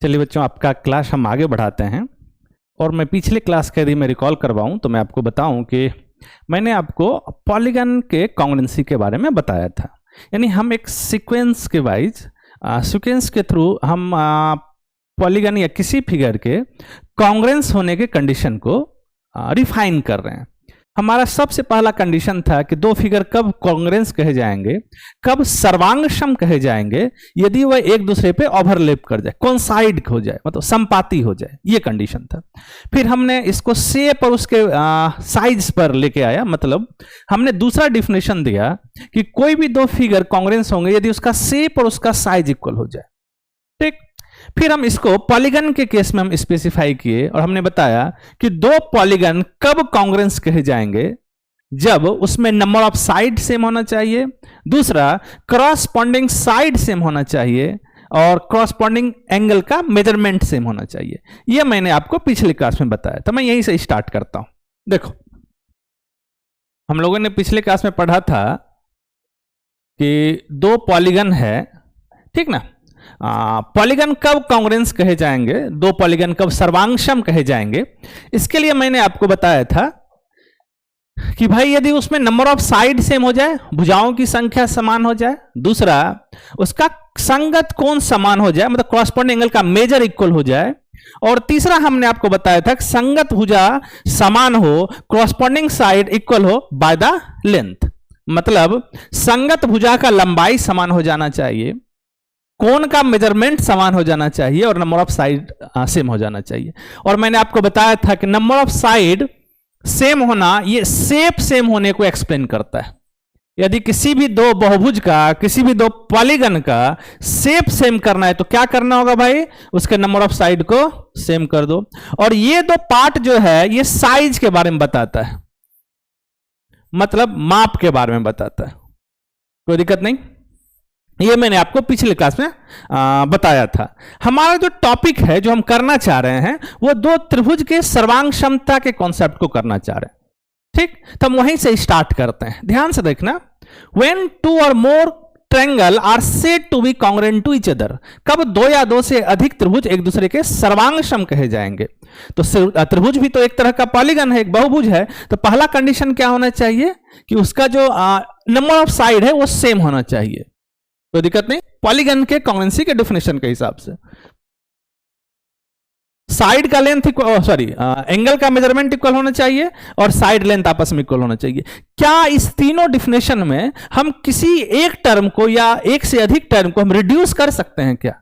चलिए बच्चों, आपका क्लास हम आगे बढ़ाते हैं। और मैं पिछले क्लास का यदि मैं रिकॉल करवाऊं तो मैं आपको बताऊं कि मैंने आपको पॉलीगन के कॉन्ग्रुएंसी के बारे में बताया था। यानी हम एक सीक्वेंस के वाइज सीक्वेंस के थ्रू हम पॉलीगन या किसी फिगर के कॉन्ग्रुएंस होने के कंडीशन को रिफाइन कर रहे हैं। हमारा सबसे पहला कंडीशन था कि दो फिगर कब कॉन्ग्रुएंस कहे जाएंगे, कब सर्वांगसम कहे जाएंगे, यदि वह एक दूसरे पे ओवरलैप कर जाए, कोइंसाइड हो जाए, मतलब संपाती हो जाए, ये कंडीशन था। फिर हमने इसको शेप और उसके साइज पर लेके आया, मतलब हमने दूसरा डिफिनेशन दिया कि कोई भी दो फिगर कॉन्ग्रुएंस होंगे यदि उसका शेप और उसका साइज इक्वल हो जाए। ठीक, फिर हम इसको पॉलीगन के केस में हम स्पेसिफाई किए और हमने बताया कि दो पॉलीगन कब कॉन्ग्रुएंस कहे जाएंगे, जब उसमें नंबर ऑफ साइड सेम होना चाहिए, दूसरा क्रॉसपॉन्डिंग साइड सेम होना चाहिए और क्रॉसपॉन्डिंग एंगल का मेजरमेंट सेम होना चाहिए। यह मैंने आपको पिछले क्लास में बताया था। मैं यहीं से स्टार्ट करता हूं। देखो, हम लोगों ने पिछले क्लास में पढ़ा था कि दो पॉलीगन है, ठीक ना। पॉलीगन कब कॉन्ग्रुएंस कहे जाएंगे, दो पॉलीगन कब सर्वांगसम कहे जाएंगे, इसके लिए मैंने आपको बताया था कि भाई यदि उसमें नंबर ऑफ साइड सेम हो जाए, भुजाओं की संख्या समान हो जाए, दूसरा उसका संगत कोण समान हो जाए, मतलब क्रॉसपॉन्डिंग एंगल का मेजर इक्वल हो जाए, और तीसरा हमने आपको बताया था कि संगत भुजा समान हो, क्रॉसपॉन्डिंग साइड इक्वल हो बाय द लेंथ, मतलब संगत भुजा का लंबाई समान हो जाना चाहिए, कोण का मेजरमेंट समान हो जाना चाहिए और नंबर ऑफ साइड सेम हो जाना चाहिए। और मैंने आपको बताया था कि नंबर ऑफ साइड सेम होना ये शेप सेम होने को एक्सप्लेन करता है। यदि किसी भी दो बहुभुज का, किसी भी दो पॉलीगन का शेप सेम करना है तो क्या करना होगा भाई, उसके नंबर ऑफ साइड को सेम कर दो। और ये दो पार्ट जो है ये साइज के बारे में बताता है, मतलब माप के बारे में बताता है। कोई दिक्कत नहीं, ये मैंने आपको पिछले क्लास में बताया था। हमारा जो टॉपिक है, जो हम करना चाह रहे हैं, वो दो त्रिभुज के सर्वांगसमता के कॉन्सेप्ट को करना चाह रहे हैं। ठीक, तो हम वहीं से स्टार्ट करते हैं। ध्यान से देखना, when two or more triangle are said to be congruent to each other, कब दो या दो से अधिक त्रिभुज एक दूसरे के सर्वांगसम कहे जाएंगे। तो त्रिभुज भी तो एक तरह का पॉलीगन है, एक बहुभुज है। तो पहला कंडीशन क्या होना चाहिए कि उसका जो नंबर ऑफ साइड है वो सेम होना चाहिए। कोई दिक्कत नहीं, पॉलीगन के कॉन्ग्रुएंसी के डेफिनेशन के हिसाब से साइड का लेंथ एंगल का मेजरमेंट इक्वल होना चाहिए और साइड लेंथ आपस में इक्वल होना चाहिए। क्या इस तीनों डिफिनेशन में हम किसी एक टर्म को या एक से अधिक टर्म को हम रिड्यूस कर सकते हैं क्या?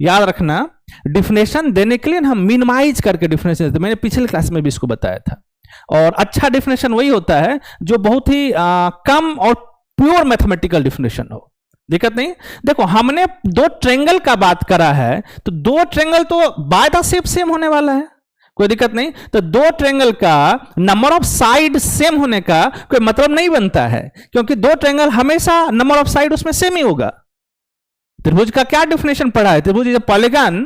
याद रखना, डिफिनेशन देने के लिए हम मिनिमाइज करके डिफिनेशन देते। मैंने पिछले क्लास में भी इसको बताया था। और अच्छा डिफिनेशन वही होता है जो बहुत ही कम और प्योर मैथमेटिकल डिफिनेशन हो। दिक्कत नहीं। देखो, हमने दो ट्रायंगल का बात करा है, तो दो ट्रायंगल तो बाय द शेप सेम होने वाला है, कोई दिक्कत नहीं। तो दो ट्रायंगल का नंबर ऑफ साइड सेम होने का कोई मतलब नहीं बनता है, क्योंकि दो ट्रायंगल हमेशा नंबर ऑफ साइड उसमें सेम ही होगा। त्रिभुज का क्या डेफिनेशन पढ़ा है? त्रिभुज is a polygon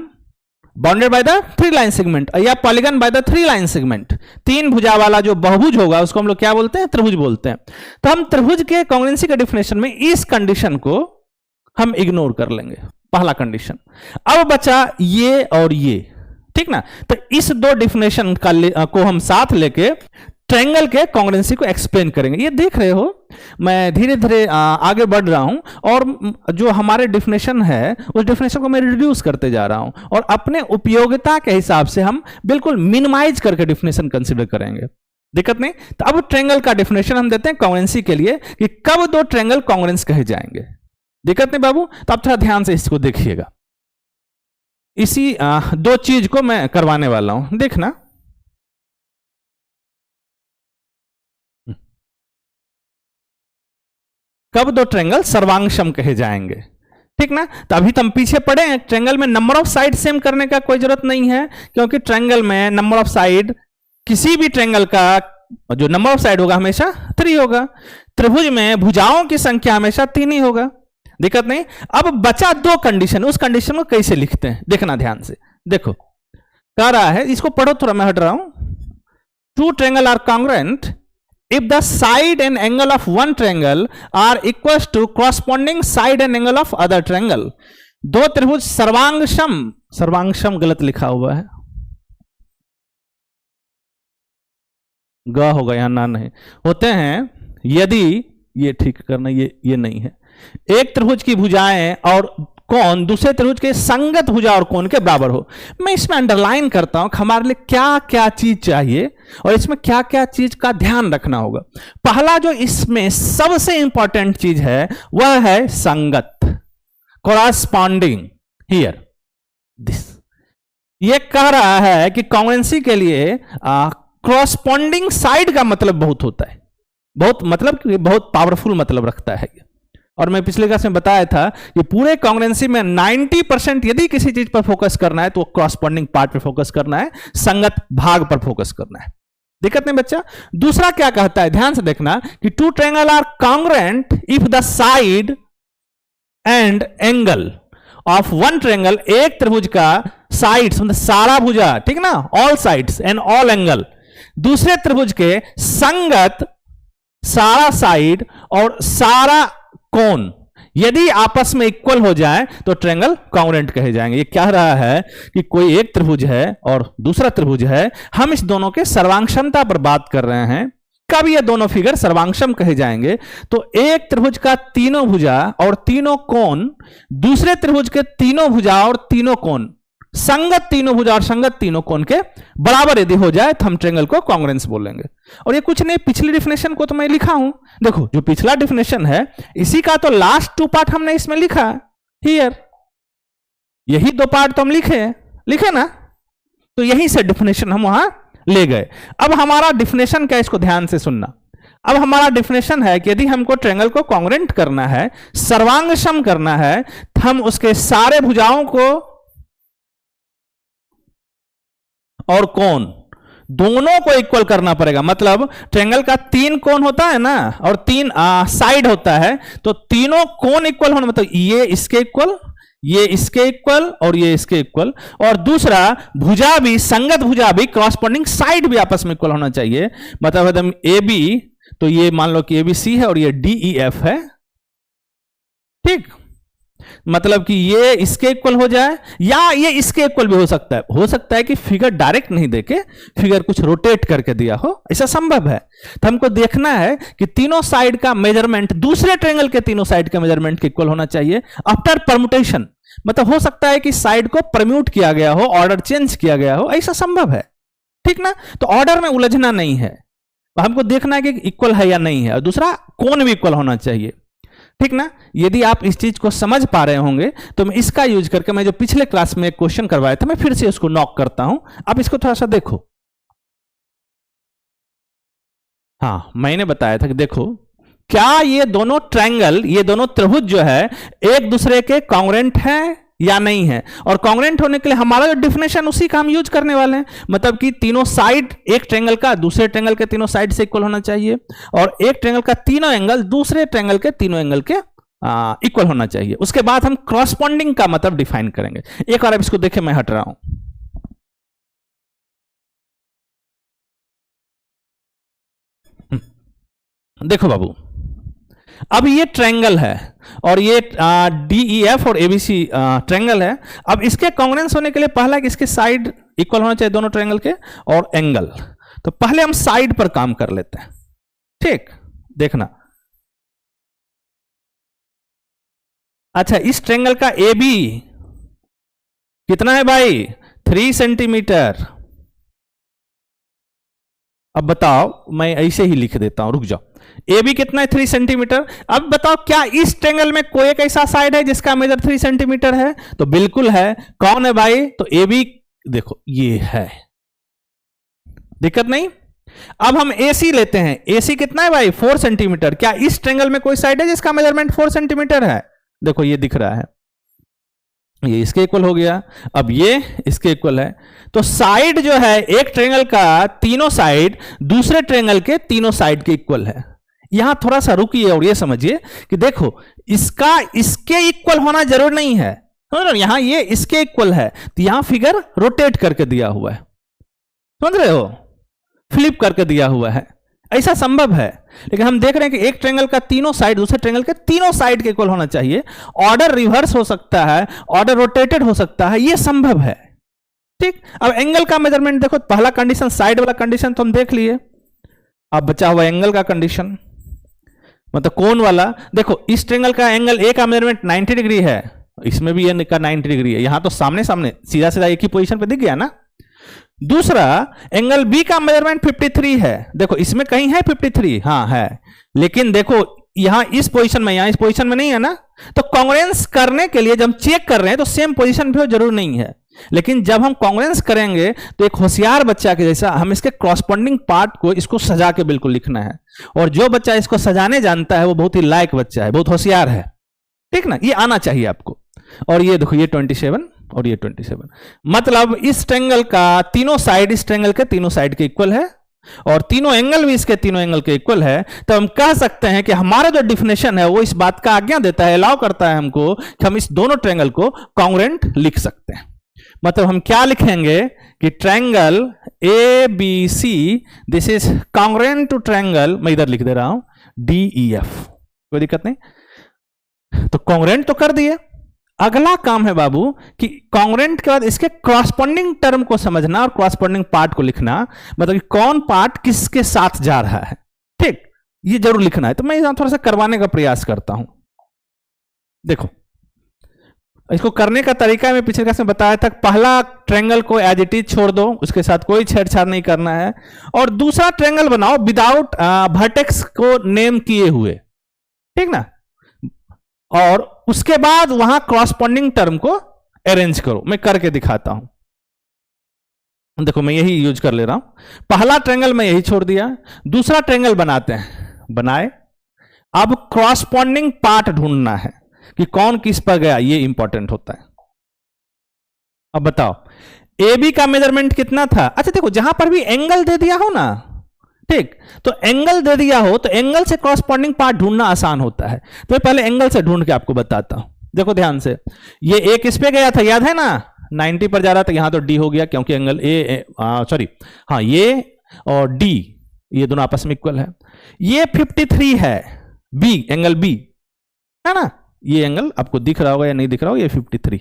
bounded by the three line segment या polygon by the three line segment. तीन भुजा वाला जो बहुभुज होगा उसको हम लोग क्या बोलते हैं? त्रिभुज बोलते हैं। तो हम त्रिभुज के कॉन्ग्रुएंसी के डेफिनेशन में इस कंडीशन को हम इग्नोर कर लेंगे, पहला कंडीशन। अब बचा ये और ये, ठीक ना। तो इस दो डेफिनेशन को हम साथ लेके ट्रायंगल के कॉन्ग्रुएंसी को एक्सप्लेन करेंगे। ये देख रहे हो, मैं धीरे धीरे आगे बढ़ रहा हूं और जो हमारे डेफिनेशन है उस डेफिनेशन को मैं रिड्यूस करते जा रहा हूं और अपने उपयोगिता के हिसाब से हम बिल्कुल मिनिमाइज करके डेफिनेशन कंसिडर करेंगे। दिक्कत नहीं। तो अब ट्रायंगल का डेफिनेशन हम देते हैं कॉन्ग्रुएंसी के लिए कि कब दो ट्रायंगल कॉन्ग्रुएंस कहे जाएंगे। दिक्कत नहीं बाबू। तो आप थोड़ा ध्यान से इसको देखिएगा। इसी दो चीज को मैं करवाने वाला हूं, देखना। कब दो ट्रायंगल सर्वांगसम कहे जाएंगे, ठीक ना। तो अभी तो हम पीछे पड़े हैं, ट्रायंगल में नंबर ऑफ साइड सेम करने का कोई जरूरत नहीं है, क्योंकि ट्रायंगल में नंबर ऑफ साइड, किसी भी ट्रायंगल का जो नंबर ऑफ साइड होगा हमेशा 3 होगा। त्रिभुज में भुजाओं की संख्या हमेशा 3 ही होगा। दिक्कत नहीं। अब बचा दो कंडीशन, उस कंडीशन को कैसे लिखते हैं देखना ध्यान से। देखो, कह रहा है, इसको पढ़ो थोड़ा, मैं हट रहा हूं। Two triangle are congruent if the side and angle of one triangle are equals to corresponding side and angle of other triangle। दो त्रिभुज सर्वांगसम सर्वांशम गलत लिखा हुआ है, ग होगा यहां, ना नहीं होते हैं। यदि ये ठीक करना, ये नहीं है। एक त्रिभुज की भुजाएं और कोण दूसरे त्रिभुज के संगत भुजा और कोण के बराबर हो। मैं इसमें अंडरलाइन करता हूं हमारे लिए क्या क्या चीज चाहिए और इसमें क्या क्या चीज का ध्यान रखना होगा। पहला जो इसमें सबसे इंपॉर्टेंट चीज है वह है संगत, कॉरस्पॉन्डिंग हियर दिस। ये कह रहा है कि कॉन्ग्रुएंसी के लिए कॉरस्पॉन्डिंग साइड का मतलब बहुत होता है, बहुत मतलब कि बहुत पावरफुल मतलब रखता है। और मैं पिछले क्लास में बताया था कि पूरे कॉन्ग्रुएंसी में 90% यदि किसी चीज पर फोकस करना है तो कॉरस्पॉन्डिंग पार्ट पर फोकस करना है, संगत भाग पर फोकस करना है। दिक्कत नहीं बच्चा। दूसरा क्या कहता है, ध्यान से देखना कि two triangle are congruent if the side and angle of one triangle, एक त्रिभुज का साइड्स मतलब सारा भुजा, ठीक ना, all sides and all angle, दूसरे त्रिभुज के संगत सारा साइड और सारा कोण यदि आपस में इक्वल हो जाए तो ट्रायंगल कॉन्ग्रुएंट कहे जाएंगे। ये कह रहा है कि कोई एक त्रिभुज है और दूसरा त्रिभुज है, हम इस दोनों के सर्वांगक्षमता पर बात कर रहे हैं। कब ये दोनों फिगर सर्वांगक्षम कहे जाएंगे, तो एक त्रिभुज का तीनों भुजा और तीनों कोण दूसरे त्रिभुज के तीनों भुजा और तीनों कोण संगत तीनों भुजा और संगत तीनों कोण के बराबर यदि हो जाए तो हम ट्रायंगल को कॉन्ग्रुएंस बोलेंगे। और ये कुछ नहीं, पिछली डिफिनेशन को तो मैं लिखा हूं, देखो जो पिछला डिफिनेशन है इसी का तो लास्ट 2 पार्ट हमने इसमें लिखा हियर, यही 2 पार्ट तो हम लिखे ना, तो यहीं से डिफिनेशन हम वहां ले गए। अब हमारा डिफिनेशन क्या, इसको ध्यान से सुनना। अब हमारा डिफिनेशन है कि यदि हमको ट्रायंगल को कॉन्ग्रुएंट करना है, सर्वांगसम करना है, तो हम उसके सारे भुजाओं को और कोण दोनों को इक्वल करना पड़ेगा। मतलब ट्रायंगल का 3 कोण होता है ना और 3 साइड होता है, तो तीनों कोण इक्वल होना, मतलब ये इसके इक्वल, ये इसके इक्वल और ये इसके इक्वल, और दूसरा भुजा भी, संगत भुजा भी, कॉरस्पॉन्डिंग साइड भी आपस में इक्वल होना चाहिए। मतलब एकदम ए बी, तो ये मान लो कि ABC है और ये DEF है, ठीक। मतलब कि ये इसके इक्वल हो जाए या ये इसके इक्वल भी हो सकता है कि फिगर डायरेक्ट नहीं देके फिगर कुछ रोटेट करके दिया हो, ऐसा संभव है। तो हमको देखना है कि तीनों साइड का मेजरमेंट दूसरे ट्रायंगल के तीनों साइड के मेजरमेंट के इक्वल होना चाहिए आफ्टर परम्यूटेशन। मतलब हो सकता है कि साइड को परम्यूट किया गया हो, ऑर्डर चेंज किया गया हो, ऐसा संभव है, ठीक ना। तो ऑर्डर में उलझना नहीं है, हमको देखना है कि इक्वल है या नहीं है, और दूसरा कोण भी इक्वल होना चाहिए, ठीक ना। यदि आप इस चीज को समझ पा रहे होंगे तो मैं इसका यूज करके, मैं जो पिछले क्लास में एक क्वेश्चन करवाया था, मैं फिर से उसको नॉक करता हूं। अब इसको थोड़ा सा देखो। हाँ, मैंने बताया था कि देखो क्या ये दोनों ट्रायंगल, ये दोनों त्रिभुज जो है एक दूसरे के कॉन्ग्रुएंट है या नहीं है। और कॉन्ग्रुएंट होने के लिए हमारा जो डिफिनेशन उसी का हम यूज करने वाले हैं। मतलब कि तीनों साइड एक ट्रायंगल का दूसरे ट्रायंगल के तीनों साइड से इक्वल होना चाहिए, और एक ट्रायंगल का तीनों एंगल दूसरे ट्रायंगल के तीनों एंगल के इक्वल होना चाहिए। उसके बाद हम कॉरस्पॉन्डिंग का मतलब डिफाइन करेंगे। एक बार अब इसको देखे, मैं हट रहा हूं। देखो बाबू, अब ये ट्रायंगल है और ये DEF और ABC ट्रायंगल है। अब इसके कॉन्ग्रुएंस होने के लिए पहला कि इसके साइड इक्वल होना चाहिए दोनों ट्रायंगल के, और एंगल। तो पहले हम साइड पर काम कर लेते हैं, ठीक। देखना, अच्छा इस ट्रायंगल का AB कितना है भाई, 3 सेंटीमीटर। अब बताओ, मैं ऐसे ही लिख देता हूं, रुक जाओ। AB कितना है, 3 सेंटीमीटर। अब बताओ क्या इस ट्रायंगल में कोई एक ऐसा साइड है जिसका मेजर 3 सेंटीमीटर है? तो बिल्कुल है। कौन है भाई? तो AB देखो ये है, दिक्कत नहीं। अब हम AC लेते हैं। AC कितना है भाई, 4 सेंटीमीटर। क्या इस ट्रायंगल में कोई साइड है जिसका मेजरमेंट 4 सेंटीमीटर है? देखो ये दिख रहा है, ये इसके इक्वल हो गया। अब ये इसके इक्वल है। तो साइड जो है एक ट्रायंगल का तीनों साइड दूसरे ट्रायंगल के तीनों साइड के इक्वल है। यहां थोड़ा सा रुकिए और ये समझिए कि देखो इसका इसके इक्वल होना जरूर नहीं है। यहां ये इसके इक्वल है तो यहां फिगर रोटेट करके दिया हुआ है, समझ रहे हो, फ्लिप करके दिया हुआ है। ऐसा संभव है, लेकिन हम देख रहे हैं कि एक ट्रायंगल का तीनों साइड दूसरे ट्रायंगल के तीनों साइड के इक्वल होना चाहिए। ऑर्डर रिवर्स हो सकता है, ऑर्डर रोटेटेड हो सकता है, यह संभव है। ठीक, अब एंगल का मेजरमेंट देखो, पहला कंडीशन साइड वाला कंडीशन तो हम देख लिए, अब बचा हुआ एंगल का कंडीशन, मतलब कोण वाला। देखो इस ट्रायंगल का एंगल ए का मेजरमेंट 90 डिग्री है, इसमें भी ये का 90 डिग्री है, यहां तो सामने सामने सीधा सीधा एक ही पोजीशन पे दिख गया ना। दूसरा एंगल बी का मेजरमेंट 53 है, देखो इसमें कहीं है 53, हाँ है, लेकिन देखो यहां इस पोजीशन में, यहां इस पोजीशन में नहीं है ना। तो कांग्रुएंस करने के लिए जब हम चेक कर रहे हैं तो सेम पोजीशन भी जरूर नहीं है, लेकिन जब हम कांग्रुएंस करेंगे तो एक होशियार बच्चा के जैसा हम इसके क्रॉसपोंडिंग पार्ट को इसको सजा के बिल्कुल लिखना है, और जो बच्चा इसको सजाने जानता है वो बहुत ही लायक बच्चा है, बहुत होशियार है। ठीक ना, ये आना चाहिए आपको। और ये देखो ये 27 और ये 27, मतलब इस ट्रायंगल का तीनों साइड इस ट्रायंगल के तीनों साइड के इक्वल है, और तीनों एंगल भी इसके तीनों एंगल के इक्वल है। तो हम कह सकते हैं कि हमारा जो डिफिनेशन है वो इस बात का आज्ञा देता है, अलाउ करता है हमको कि हम इस दोनों ट्रायंगल को कांग्रुएंट लिख सकते हैं। मतलब हम क्या लिखेंगे कि triangle A B C this is congruent to triangle, मैं इधर लिख दे रहा हूं डी ई एफ, कोई दिक्कत नहीं। तो कांग्रुएंट तो कर दिए, अगला काम है बाबू कि कांग्रुएंट के बाद इसके क्रॉसपोंडिंग टर्म को समझना और क्रॉसपोंडिंग पार्ट को लिखना, मतलब कि कौन पार्ट किसके साथ जा रहा है। ठीक, ये जरूर लिखना है। तो मैं थोड़ा सा करवाने का प्रयास करता हूं। देखो इसको करने का तरीका मैं पिछले क्लास में बताया था, पहला ट्रायंगल को एज इट इज छोड़ दो, उसके साथ कोई छेड़छाड़ नहीं करना है, और दूसरा ट्रायंगल बनाओ विदाउट वर्टेक्स को नेम किए हुए। ठीक ना, और उसके बाद वहां क्रॉसपोंडिंग टर्म को अरेंज करो। मैं करके दिखाता हूं, देखो मैं यही यूज कर ले रहा हूं। पहला ट्रायंगल मैं यही छोड़ दिया, दूसरा ट्रायंगल बनाते हैं, बनाए। अब क्रॉसपोंडिंग पार्ट ढूंढना है कि कौन किस पर गया, ये इंपॉर्टेंट होता है। अब बताओ ए बी का मेजरमेंट कितना था। अच्छा देखो जहां पर भी एंगल दे दिया हो ना, ठीक, तो एंगल दे दिया हो तो एंगल से क्रॉसपोंडिंग पार्ट ढूंढना आसान होता है। तो मैं पहले एंगल से ढूंढ के आपको बताता हूं। देखो ध्यान से, ये ए किस पे गया था याद है ना, 90 पर जा रहा था, यहां तो डी हो गया क्योंकि एंगल ए सॉरी हाँ ये और डी ये दोनों आपस में इक्वल है। ये 53 है, बी एंगल बी है ना, ये एंगल आपको दिख रहा होगा या नहीं दिख रहा हो, ये 53।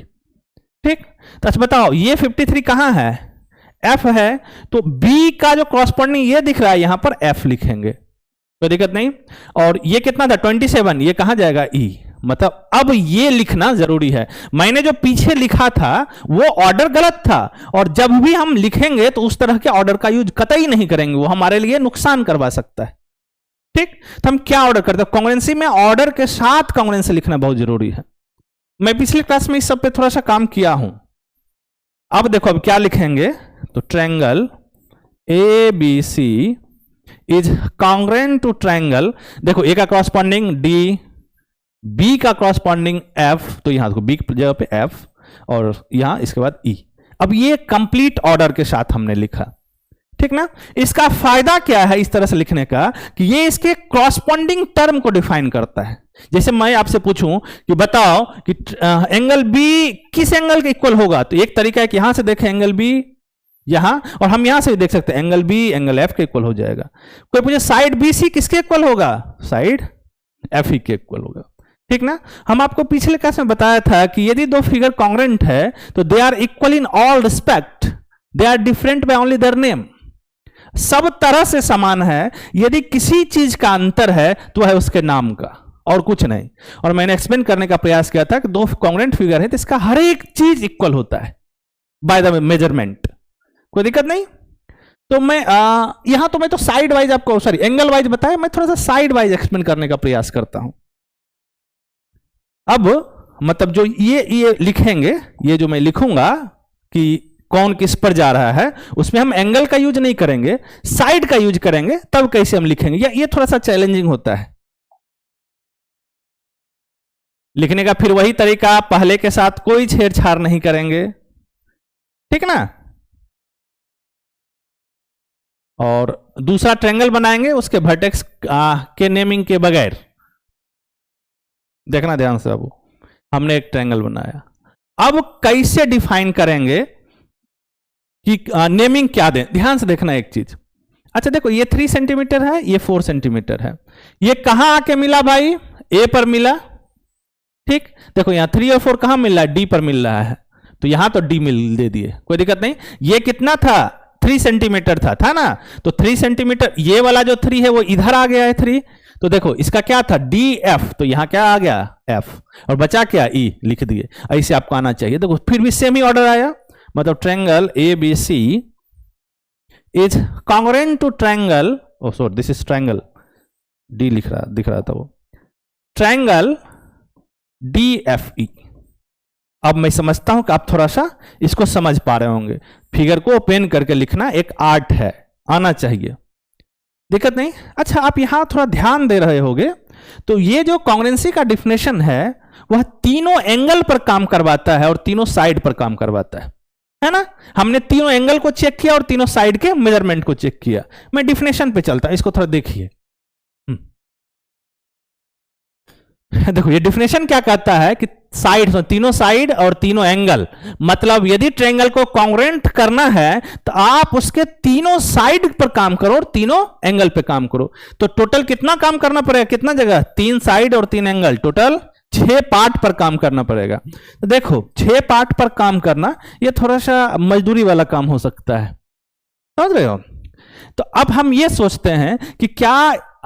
ठीक, तो अच्छा बताओ ये 53 कहां है, एफ है, तो बी का जो क्रॉसपोंडिंग ये दिख रहा है यहां पर एफ लिखेंगे, कोई दिक्कत नहीं। और ये कितना था 27, ये कहां जाएगा ई, मतलब अब ये लिखना जरूरी है। मैंने जो पीछे लिखा था वो ऑर्डर गलत था, और जब भी हम लिखेंगे तो उस तरह के ऑर्डर का यूज कतई नहीं करेंगे, वो हमारे लिए नुकसान करवा सकता है। ठीक, तो हम क्या ऑर्डर करते हैं, कांग्रुएंसी में ऑर्डर के साथ कांग्रुएंसी लिखना बहुत जरूरी है। मैं पिछली क्लास में इस सब पे थोड़ा सा काम किया हूं। अब देखो अब क्या लिखेंगे, तो triangle A B C is congruent to triangle, देखो ए का क्रॉसपोंडिंग डी, बी का क्रॉसपोंडिंग एफ, तो यहां देखो बी की जगह पे एफ और यहां इसके बाद ई। अब ये कंप्लीट ऑर्डर के साथ हमने लिखा। ठीक ना, इसका फायदा क्या है इस तरह से लिखने का कि ये इसके क्रॉसपोंडिंग टर्म को डिफाइन करता है। जैसे मैं आपसे पूछूं कि बताओ कि एंगल बी किस एंगल के इक्वल होगा, तो एक तरीका है कि यहां से देखें एंगल बी यहां, और हम यहां से भी देख सकते हैं एंगल बी एंगल एफ के इक्वल हो जाएगा। कोई पूछे साइड बी सी किसके इक्वल होगा, साइड एफ ई के इक्वल होगा। ठीक ना, हम आपको पिछले क्लास में बताया था कि यदि दो फिगर कांग्रुएंट है तो they are equal in all respect, they are different by only their name, सब तरह से समान है, यदि किसी चीज का अंतर है तो है उसके नाम का और कुछ नहीं। और मैंने एक्सप्लेन करने का प्रयास किया था कि दो कांग्रुएंट फिगर है तो इसका हर एक चीज इक्वल होता है बाय द मेजरमेंट, कोई दिक्कत नहीं। तो मैं यहां तो मैं तो साइड वाइज आपको सॉरी एंगल वाइज बताया, मैं थोड़ा सा साइड वाइज एक्सप्लेन करने का प्रयास करता हूं। अब मतलब जो ये लिखेंगे, ये जो मैं लिखूंगा कि कौन किस पर जा रहा है, उसमें हम एंगल का यूज नहीं करेंगे, साइड का यूज करेंगे, तब कैसे हम लिखेंगे, ये थोड़ा सा चैलेंजिंग होता है लिखने का। फिर वही तरीका, पहले के साथ कोई छेड़छाड़ नहीं करेंगे, ठीक ना। और दूसरा ट्रायंगल बनाएंगे उसके वर्टेक्स के नेमिंग के बगैर। देखना ध्यान से बाबू, हमने एक ट्रायंगल बनाया, अब कैसे डिफाइन करेंगे कि नेमिंग क्या दें, ध्यान से देखना एक चीज। अच्छा देखो, ये 3 सेंटीमीटर है, ये 4 सेंटीमीटर है। ये कहां आके मिला भाई? ए पर मिला। ठीक, देखो यहां 3 और 4 कहां मिल रहा है? डी पर मिल रहा है, तो यहां तो डी मिल दे दिए, कोई दिक्कत नहीं। ये कितना था? 3 सेंटीमीटर था ना, तो 3 सेंटीमीटर, ये वाला जो 3 है वो इधर आ गया है 3, तो देखो इसका क्या था? डी एफ, तो यहां क्या आ गया? एफ, और बचा क्या? ई, लिख दिए। ऐसे आपको आना चाहिए। देखो फिर भी सेम ही ऑर्डर आया, मतलब triangle A B C is congruent to triangle, oh sorry this is triangle, D दिख रहा था वो, ट्रायंगल डी एफ ई। अब मैं समझता हूं कि आप थोड़ा सा इसको समझ पा रहे होंगे। फिगर को पेन करके लिखना एक आर्ट है, आना चाहिए, दिक्कत नहीं। अच्छा, आप यहां थोड़ा ध्यान दे रहे होंगे, तो ये जो कॉन्ग्रुएंसी का डिफिनेशन है वह तीनों एंगल पर काम करवाता है और तीनों साइड पर काम करवाता है ना। हमने तीनों एंगल को चेक किया और तीनों साइड के मेजरमेंट को चेक किया। मैं डिफिनेशन पे चलता हूं, इसको थोड़ा देखिए। देखो ये डिफिनेशन क्या कहता है कि साइड, तीनों साइड और तीनों एंगल, मतलब यदि ट्रायंगल को कॉन्ग्रुएंट करना है तो आप उसके तीनों साइड पर काम करो और तीनों एंगल पे काम करो। तो टोटल कितना काम करना पड़ेगा? कितना जगह? 3 साइड और 3 एंगल, टोटल 6 पार्ट पर काम करना पड़ेगा। तो देखो 6 पार्ट पर काम करना ये थोड़ा सा मजदूरी वाला काम हो सकता है, समझ रहे हो। तो अब हम ये सोचते हैं कि क्या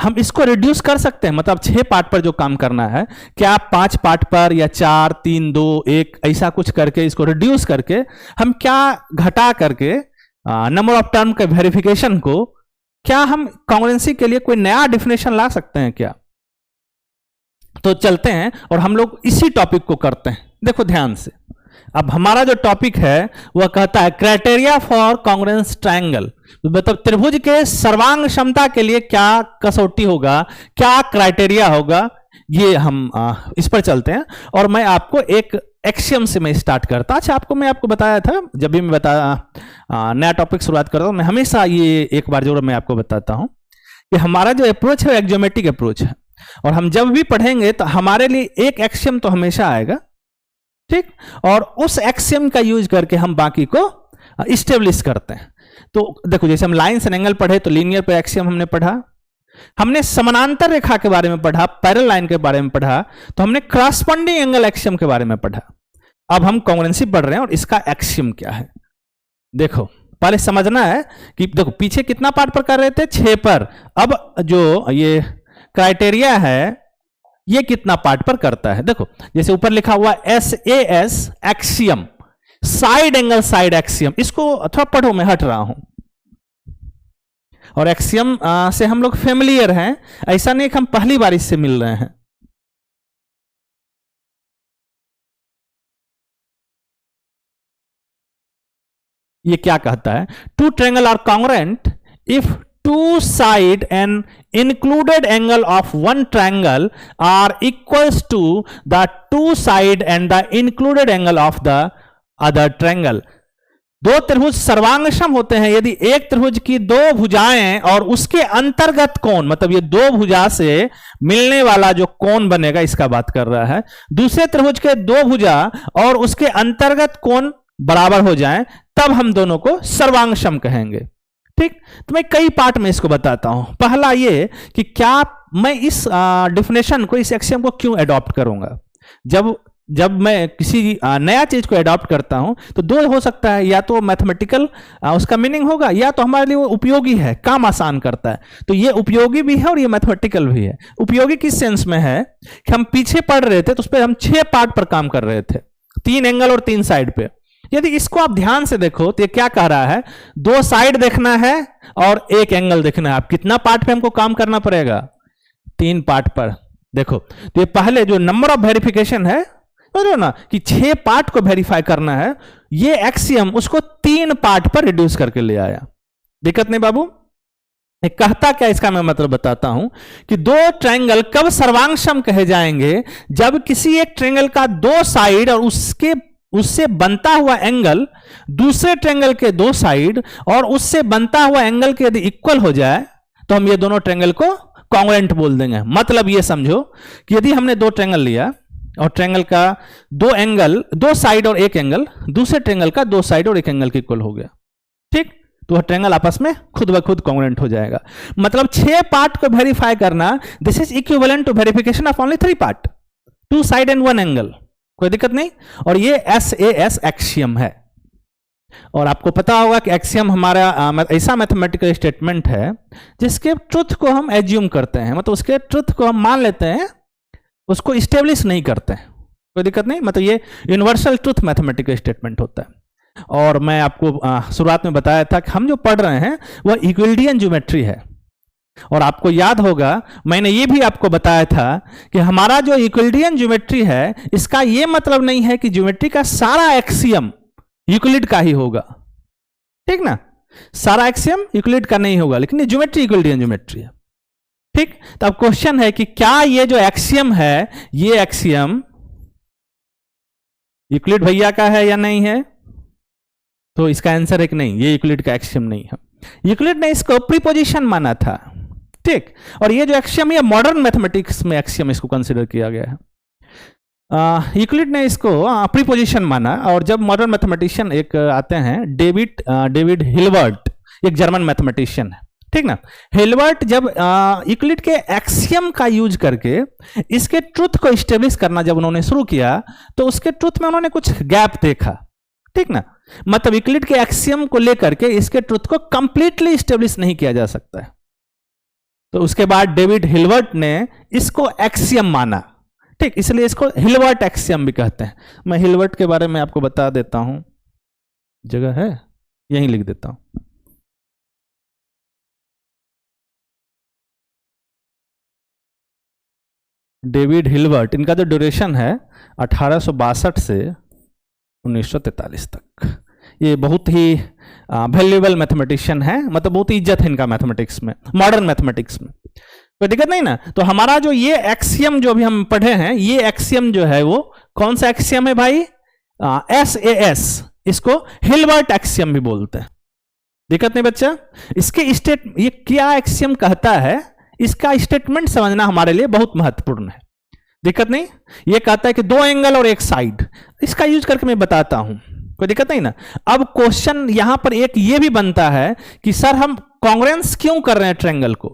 हम इसको रिड्यूस कर सकते हैं, मतलब 6 पार्ट पर जो काम करना है, क्या 5 पार्ट पर या 4 3 2 1 ऐसा कुछ करके इसको रिड्यूस करके हम क्या घटा करके नंबर ऑफ टर्म के वेरिफिकेशन को, क्या हम कॉन्ग्रुएंसी के लिए कोई नया डिफिनेशन ला सकते हैं क्या? तो चलते हैं और हम लोग इसी टॉपिक को करते हैं। देखो ध्यान से, अब हमारा जो टॉपिक है वह कहता है क्राइटेरिया फॉर कॉन्ग्रुएंस ट्रायंगल, मतलब त्रिभुज के सर्वांग क्षमता के लिए क्या कसौटी होगा, क्या क्राइटेरिया होगा, ये हम इस पर चलते हैं। और मैं आपको एक एक्सियम से मैं स्टार्ट करता। अच्छा, मैं आपको बताया था, जब भी मैं नया टॉपिक शुरुआत करता हूं, मैं हमेशा ये एक बार जरूर मैं आपको बताता हूं कि हमारा जो अप्रोच है एक्जियोमेट्रिक अप्रोच है, और हम जब भी पढ़ेंगे तो हमारे लिए एक एक्सियम तो हमेशा आएगा, ठीक, और उस एक्सियम का यूज करके हम बाकी को इस्टेब्लिश करते हैं। तो देखो जैसे हम लाइन्स एंड एंगल पढ़े तो लीनियर पे एक्सियम हमने पढ़ा, हमने समानांतर रेखा के बारे में पढ़ा, पैरेलल लाइन के बारे में पढ़ा, तो हमने क्रॉसपोंडिंग एंगल एक्सियम के बारे में पढ़ा। अब हम कॉन्ग्रुएंसी पढ़ रहे हैं और इसका एक्सियम क्या है। देखो पहले समझना है कि देखो पीछे कितना पार्ट पर कर रहे थे? 6 पर। अब जो ये क्राइटेरिया है ये कितना पार्ट पर करता है? देखो जैसे ऊपर लिखा हुआ SAS axiom, side angle side axiom, इसको थोड़ा पढ़ो, मैं हट रहा हूं। और एक्सियम से हम लोग फेमिलियर हैं, ऐसा नहीं कि हम पहली बार इससे मिल रहे हैं। ये क्या कहता है? Two triangle are congruent if two side and included angle of one triangle are equals to the two side and the included angle of the other triangle। दो त्रिभुज सर्वांगसम होते हैं यदि एक त्रिभुज की दो भुजाएं और उसके अंतर्गत कोण, मतलब ये दो भुजा से मिलने वाला जो कोण बनेगा इसका बात कर रहा है, दूसरे त्रिभुज के दो भुजा और उसके अंतर्गत कोण बराबर हो जाएं, तब हम दोनों को सर्वांगसम कहेंगे। ठीक, तो मैं कई पार्ट में इसको बताता हूं। पहला ये कि क्या मैं इस डिफिनेशन को, इस एक्सियम को क्यों अडॉप्ट करूंगा। जब मैं किसी नया चीज को अडॉप्ट करता हूं तो दो हो सकता है, या तो मैथमेटिकल उसका मीनिंग होगा, या तो हमारे लिए वो उपयोगी है, काम आसान करता है। तो ये उपयोगी भी है और ये मैथमेटिकल भी है। उपयोगी किस सेंस में है कि हम पीछे पढ़ रहे थे तो उस पर हम 6 पार्ट पर काम कर रहे थे, 3 एंगल और 3 साइड पे। यदि इसको आप ध्यान से देखो तो ये क्या कह रहा है? 2 साइड देखना है और 1 एंगल देखना है। आप कितना पार्ट पे हमको काम करना पड़ेगा? 3 पार्ट पर। देखो तो ये पहले जो नंबर ऑफ वेरिफिकेशन है, समझो ना कि 6 पार्ट को वेरीफाई करना है, ये एक्सियम उसको 3 पार्ट पर रिड्यूस करके ले आया। दिक्कत नहीं बाबू। कहता क्या इसका मैं मतलब बताता हूं कि दो ट्रायंगल कब सर्वांगसम कहे जाएंगे? जब किसी एक ट्रायंगल का 2 साइड और उससे बनता हुआ एंगल दूसरे ट्रायंगल के 2 साइड और उससे बनता हुआ एंगल के यदि इक्वल हो जाए तो हम ये दोनों ट्रायंगल को कॉन्ग्रुएंट बोल देंगे। मतलब ये समझो कि यदि हमने 2 ट्रायंगल लिया और ट्रायंगल का 2 एंगल, 2 साइड और 1 एंगल दूसरे ट्रायंगल का 2 साइड और 1 एंगल के इक्वल हो गया, ठीक, तो वह ट्रायंगल आपस में खुद ब खुद कॉन्ग्रुएंट हो जाएगा। मतलब 6 पार्ट को वेरीफाई करना, this is equivalent to verification of only 3 part, 2 side and 1 angle, कोई दिक्कत नहीं। और ये SAS एक्सियम है। और आपको पता होगा कि एक्सियम हमारा ऐसा मैथमेटिकल स्टेटमेंट है जिसके ट्रुथ को हम एज्यूम करते हैं, मतलब उसके ट्रुथ को हम मान लेते हैं, उसको स्टेब्लिश नहीं करते हैं, कोई दिक्कत नहीं। मतलब ये यूनिवर्सल ट्रुथ मैथमेटिकल स्टेटमेंट होता है। और मैं आपको शुरुआत में बताया था कि हम जो पढ़ रहे हैं वह यूक्लिडियन ज्योमेट्री है। और आपको याद होगा मैंने ये भी आपको बताया था कि हमारा जो यूक्लिडियन ज्योमेट्री है इसका ये मतलब नहीं है कि ज्योमेट्री का सारा एक्सियम यूक्लिड का ही होगा, ठीक ना, सारा एक्सियम यूक्लिड का नहीं होगा, लेकिन ये ज्योमेट्री यूक्लिडियन ज्योमेट्री है, ठीक। तो अब क्वेश्चन है कि क्या ये जो एक्सियम है, ये एक्सियम यूक्लिड भैया का है या नहीं है? तो इसका आंसर है कि नहीं, ये यूक्लिड का एक्सियम नहीं है। यूक्लिड ने इसको प्रीपोजिशन माना था, ठीक। और ये जो एक्सियम है मॉडर्न मैथमेटिक्स में एक्सियम इसको कंसीडर किया गया है। यूक्लिड ने इसको प्रीपोजिशन माना। और जब मॉडर्न मैथमेटिशियन एक आते हैं डेविड हिल्बर्ट, एक जर्मन मैथमेटिशियन है, ठीक ना। हिल्बर्ट जब यूक्लिड के एक्सियम का यूज करके इसके ट्रुथ को स्टेब्लिश करना जब उन्होंने शुरू किया तो उसके ट्रुथ में उन्होंने कुछ गैप देखा, ठीक ना। मतलब यूक्लिड के एक्सियम को लेकर के इसके ट्रुथ को कंप्लीटली स्टेब्लिश नहीं किया जा सकता है। तो उसके बाद डेविड हिल्बर्ट ने इसको एक्सियम माना, ठीक, इसलिए इसको हिल्बर्ट एक्सियम भी कहते हैं। मैं हिल्बर्ट के बारे में आपको बता देता हूं, जगह है यहीं लिख देता हूं। डेविड हिल्बर्ट, इनका जो ड्यूरेशन है 1862 से 1943 तक। ये बहुत ही वैल्यूएबल मैथमेटिशियन है, मतलब बहुत ही इज्जत है इनका मैथमेटिक्स में, मॉडर्न मैथमेटिक्स में, कोई दिक्कत नहीं ना। तो हमारा जो ये एक्सियम जो भी हम पढ़े हैं, ये एक्सियम जो है वो कौन सा एक्सियम है भाई? SAS, इसको हिल्बर्ट एक्सियम भी बोलते हैं, दिक्कत नहीं बच्चा। इसके ये क्या एक्सियम कहता है, इसका स्टेटमेंट समझना हमारे लिए बहुत महत्वपूर्ण है, दिक्कत नहीं। ये कहता है कि 2 एंगल और 1 साइड, इसका यूज करके मैं बताता हूं, कोई दिक्कत नहीं ना। अब क्वेश्चन यहां पर एक ये भी बनता है कि सर हम कॉन्ग्रुएंस क्यों कर रहे हैं ट्रायंगल को?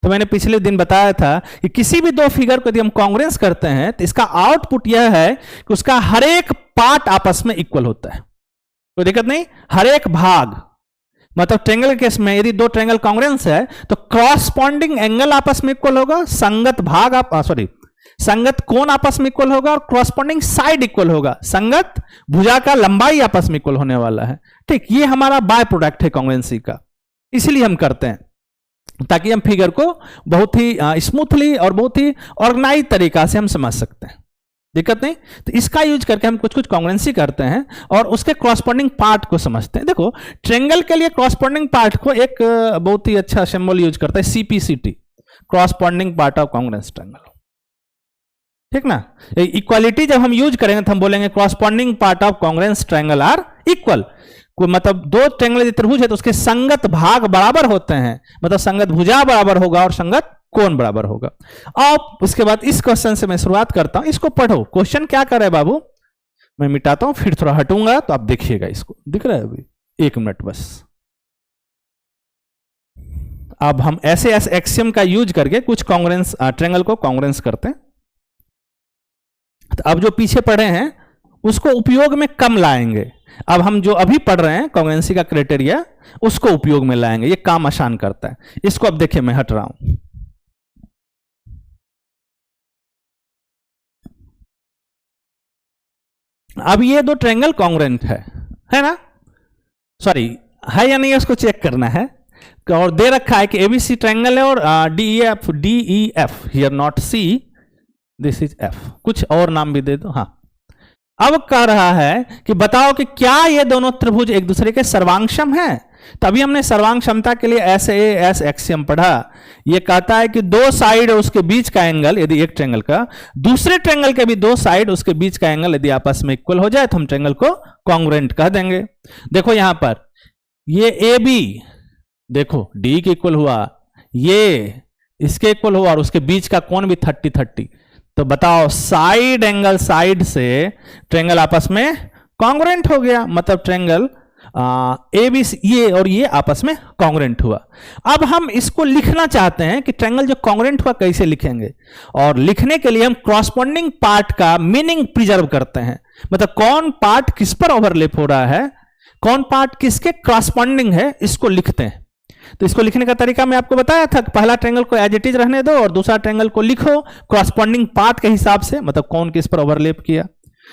तो मैंने पिछले दिन बताया था कि किसी भी 2 फिगर को यदि हम कॉन्ग्रुएंस करते हैं तो इसका आउटपुट यह है कि उसका हर एक पार्ट आपस में इक्वल होता है, कोई दिक्कत नहीं, हर एक भाग। मतलब ट्रायंगल के केस में यदि 2 ट्रायंगल कॉन्ग्रुएंस है तो क्रॉसपॉन्डिंग एंगल आपस में इक्वल होगा, संगत भाग संगत कोण आपस में इक्वल होगा और क्रॉसपॉन्डिंग साइड इक्वल होगा, संगत भुजा का लंबाई आपस में इक्वल होने वाला है, ठीक। ये हमारा बाय प्रोडक्ट है कॉन्ग्रुएंसी का, इसलिए हम करते हैं ताकि हम फिगर को बहुत ही स्मूथली और बहुत ही ऑर्गेनाइज तरीका से हम समझ सकते हैं, दिक्कत नहीं। तो इसका यूज करके हम कुछ कुछ कॉन्ग्रुएंसी करते हैं और उसके क्रॉसपॉन्डिंग पार्ट को समझते हैं। देखो ट्रायंगल के लिए क्रॉसपॉन्डिंग पार्ट को एक बहुत ही अच्छा सिंबल यूज करता है, CPCT, corresponding part of congruence triangle, ठीक ना। इक्वालिटी जब हम यूज करेंगे तो हम बोलेंगे corresponding part of congruence triangle are equal. मतलब 2 ट्रायंगल यदि त्रिभुज है तो उसके संगत भाग बराबर होते हैं, मतलब संगत भुजा बराबर होगा और संगत कोण बराबर होगा। अब उसके बाद इस क्वेश्चन से मैं शुरुआत करता हूं, इसको पढ़ो। क्वेश्चन क्या कर रहा है बाबू, मैं मिटाता हूं फिर थोड़ा हटूंगा तो आप देखिएगा, इसको दिख रहा है अभी, 1 मिनट बस। अब हम ऐसे एक्सियम का यूज करके कुछ कॉन्ग्रुएंस ट्रायंगल को कॉन्ग्रुएंस करते हैं। तो अब जो पीछे पढ़े हैं उसको उपयोग में कम लाएंगे, अब हम जो अभी पढ़ रहे हैं कॉन्ग्रुएंसी का क्राइटेरिया उसको उपयोग में लाएंगे, ये काम आसान करता है। इसको अब देखिए मैं हट रहा हूं। अब ये 2 ट्रायंगल कॉन्ग्रुएंट है ना, सॉरी है या नहीं उसको चेक करना है। और दे रखा है कि ABC ट्रायंगल है और DEF here not C, this is F, कुछ और नाम भी दे दो। हाँ, अब कह रहा है कि बताओ कि क्या ये दोनों त्रिभुज एक दूसरे के सर्वांगसम हैं। तभी हमने सर्वांग क्षमता के लिए SAS एक्सियम पढ़ा। ये कहता है कि 2 साइड और उसके बीच का एंगल, यदि एक ट्रायंगल का दूसरे ट्रायंगल के भी 2 साइड उसके बीच का एंगल यदि आपस में इक्वल हो जाए तो हम ट्रायंगल को कॉन्ग्रुएंट कह देंगे। देखो यहां पर ये AB देखो D के इक्वल हुआ, ये इसके इक्वल हुआ और उसके बीच का कोण भी 30-30। तो बताओ साइड एंगल साइड से ट्रायंगल आपस में कॉन्ग्रुएंट हो गया, मतलब ट्रायंगल ए बी सी ये और ये आपस में कॉन्ग्रेंट हुआ। अब हम इसको लिखना चाहते हैं कि ट्रायंगल जो कॉन्ग्रेंट हुआ कैसे लिखेंगे, और लिखने के लिए हम क्रॉसपोंडिंग पार्ट का मीनिंग प्रिजर्व करते हैं, मतलब कौन पार्ट किस पर ओवरलैप हो रहा है, कौन पार्ट किसके क्रॉसपोंडिंग है, इसको लिखते हैं। तो इसको लिखने का तरीका मैं आपको बताया था कि पहला ट्रायंगल को एज इट इज रहने दो और दूसरा ट्रायंगल को लिखो क्रॉसपोंडिंग पार्ट के हिसाब से, मतलब कौन किस पर ओवरलैप किया।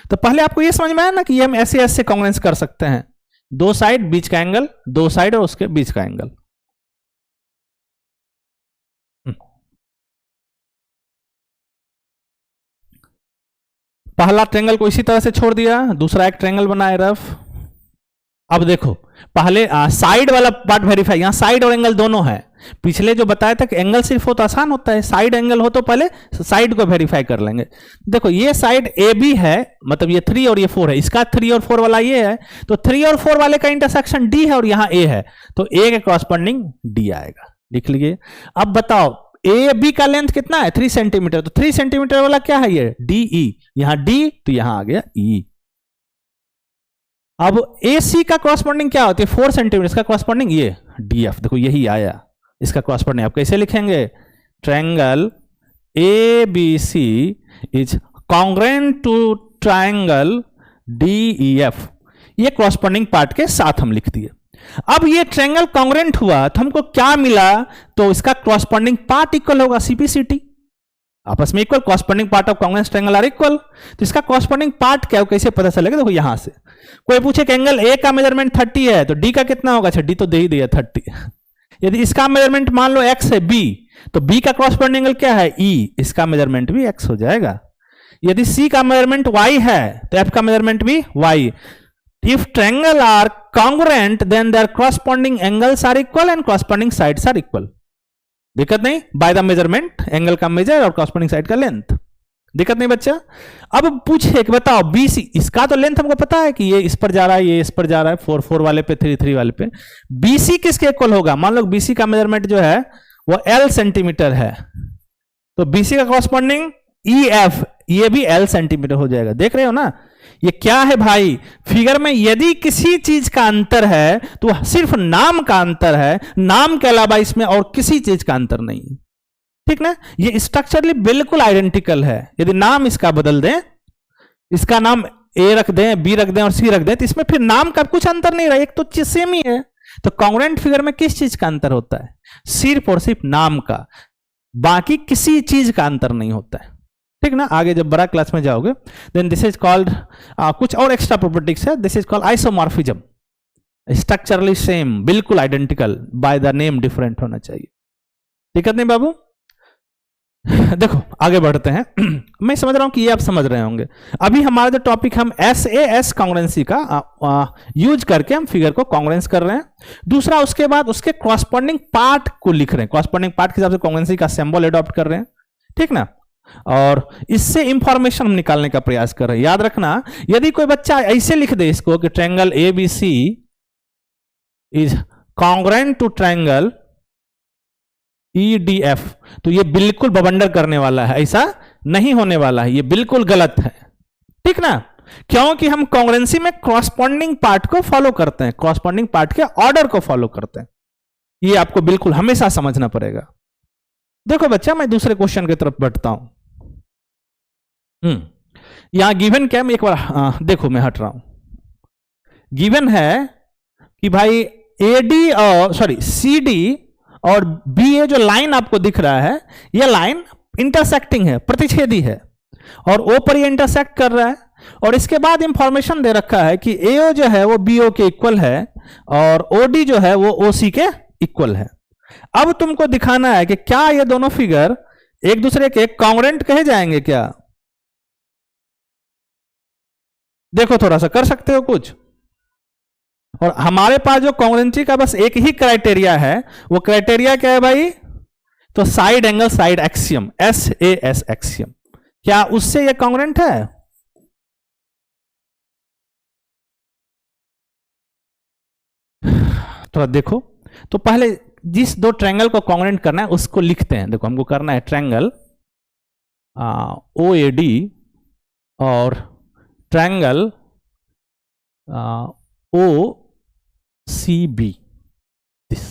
तो पहले आपको यह समझ में आया ना कि हम ऐसे ऐसे कॉन्ग्रेंस कर सकते हैं, दो साइड बीच का एंगल, दो साइड और उसके बीच का एंगल। पहला ट्रायंगल को इसी तरह से छोड़ दिया, दूसरा एक ट्रायंगल बनाए रफ। अब देखो पहले साइड वाला पार्ट वेरीफाई, यहां साइड और एंगल दोनों है। पिछले जो बताया था कि एंगल सिर्फ हो तो आसान होता है, साइड एंगल हो तो पहले साइड को वेरीफाई कर लेंगे। देखो ये साइड ए बी है, मतलब ये 3 और ये 4 है, इसका 3 और 4 वाला ये है, तो 3 और 4 वाले का इंटरसेक्शन डी है और यहां ए है, तो ए के क्रॉसपोंडिंग डी आएगा, लिख लीजिए। अब बताओ ए बी का लेंथ कितना है 3 सेंटीमीटर, तो 3 सेंटीमीटर वाला क्या है ये डी ई, यहां डी तो यहां आ गया ई। अब ए सी का क्रॉसपोंडिंग क्या होती है 4 सेंटीमीटर, इसका क्रॉसपोंडिंग ये डी एफ, देखो यही आया इसका क्रॉसपोंडिंग। आप कैसे लिखेंगे, triangle A B C is congruent to triangle D E F, ये क्रॉसपोंडिंग पार्ट के साथ हम लिख दिए। अब ये ट्रायंगल कॉन्ग्रेंट हुआ तो हमको क्या मिला, तो इसका क्रॉसपोंडिंग पार्ट इक्वल होगा सीपीसीटी, आपस में equal, corresponding part of congruence triangle are equal. तो इसका क्रॉसपोंडिंग पार्ट क्या है कैसे पता चलेगा, देखो यहां से कोई पूछे कि एंगल ए का मेजरमेंट 30 है तो डी का कितना होगा, अच्छा डी तो दे ही दिया 30। यदि इसका मेजरमेंट मान लो x है b, तो b का क्रॉसपोंडिंग एंगल क्या है e, इसका मेजरमेंट भी x हो जाएगा। यदि c का मेजरमेंट y है तो f का मेजरमेंट भी y। If triangle are congruent then their corresponding angles are equal and corresponding sides are equal. दिक्कत नहीं, बाय द मेजरमेंट एंगल का मेजर और क्रॉसपोंडिंग साइड का लेंथ, दिक्कत नहीं बच्चा। अब पूछे कि बताओ BC, इसका तो लेंथ हमको पता है कि ये इस पर जा रहा है, ये इस पर जा रहा है, 4 4 वाले पे 3 3 वाले पे। BC किसके इक्वल होगा, मान लो BC का मेजरमेंट जो है वो L सेंटीमीटर है, तो BC का कॉरस्पॉन्डिंग EF ये भी L सेंटीमीटर हो जाएगा। देख रहे हो ना, ये क्या है भाई, फिगर में यदि किसी चीज का अंतर है तो सिर्फ नाम का अंतर है, नाम के अलावा इसमें और किसी चीज का अंतर नहीं है, ठीक ना। ये स्ट्रक्चरली बिल्कुल आइडेंटिकल है। यदि नाम इसका बदल दें, इसका नाम ए रख दें, बी रख दें और सी रख दें, तो इसमें फिर नाम का कुछ अंतर नहीं रहा, एक तो चीज सेम ही है। तो कॉन्ग्रुएंट फिगर में किस चीज का अंतर होता है, सिर्फ और सिर्फ नाम का, बाकी किसी चीज का अंतर नहीं होता है, ठीक ना। आगे जब बड़ा क्लास में जाओगे देन दिस इज कॉल्ड, कुछ और एक्स्ट्रा प्रॉपर्टीज है, this is called isomorphism. Structurally same, बिल्कुल identical, by the name different होना चाहिए, दिक्कत नहीं बाबू। देखो आगे बढ़ते हैं। मैं समझ रहा हूं कि ये आप समझ रहे होंगे। अभी हमारा जो टॉपिक, हम SAS कॉन्ग्रुएंसी का यूज करके हम फिगर को कॉन्ग्रुएंस कर रहे हैं। दूसरा, उसके बाद उसके कॉरस्पॉन्डिंग पार्ट को लिख रहे हैं, कॉरस्पॉन्डिंग पार्ट के हिसाब से कॉन्ग्रुएंसी का सिंबल अडॉप्ट कर रहे हैं, ठीक ना। और इससे इंफॉर्मेशन हम निकालने का प्रयास कर रहे हैं। याद रखना, यदि कोई बच्चा ऐसे लिख दे इसको कि triangle ABC is congruent to triangle EDF, तो ये बिल्कुल बवंडर करने वाला है, ऐसा नहीं होने वाला है, ये बिल्कुल गलत है, ठीक ना। क्योंकि हम कॉन्ग्रुएंसी में क्रॉसपॉन्डिंग पार्ट को फॉलो करते हैं, क्रॉसपॉन्डिंग पार्ट के ऑर्डर को फॉलो करते हैं, ये आपको बिल्कुल हमेशा समझना पड़ेगा। देखो बच्चा, मैं दूसरे क्वेश्चन की तरफ बढ़ता हूं। यहां गिवन क्या, मैं एक बार देखो, मैं हट रहा हूं। गिवन है कि भाई AD और CD और BA जो लाइन आपको दिख रहा है, यह लाइन इंटरसेक्टिंग है, प्रतिच्छेदी है, और O पर ये इंटरसेक्ट कर रहा है। और इसके बाद इंफॉर्मेशन दे रखा है कि AO जो है वो BO के इक्वल है और OD जो है वो OC के इक्वल है। अब तुमको दिखाना है कि क्या ये दोनों फिगर एक दूसरे के कॉन्ग्रुएंट कहे जाएंगे क्या। देखो थोड़ा सा कर सकते हो कुछ। और हमारे पास जो कॉन्ग्रुएंसी का बस एक ही क्राइटेरिया है, वो क्राइटेरिया क्या है भाई, तो side angle side axiom, SAS axiom, क्या उससे ये कॉन्ग्रुएंट है। तो देखो, तो पहले जिस दो ट्रायंगल को कॉन्ग्रुएंट करना है उसको लिखते हैं। देखो हमको करना है ट्रायंगल OAD और triangle OAE, C B, this.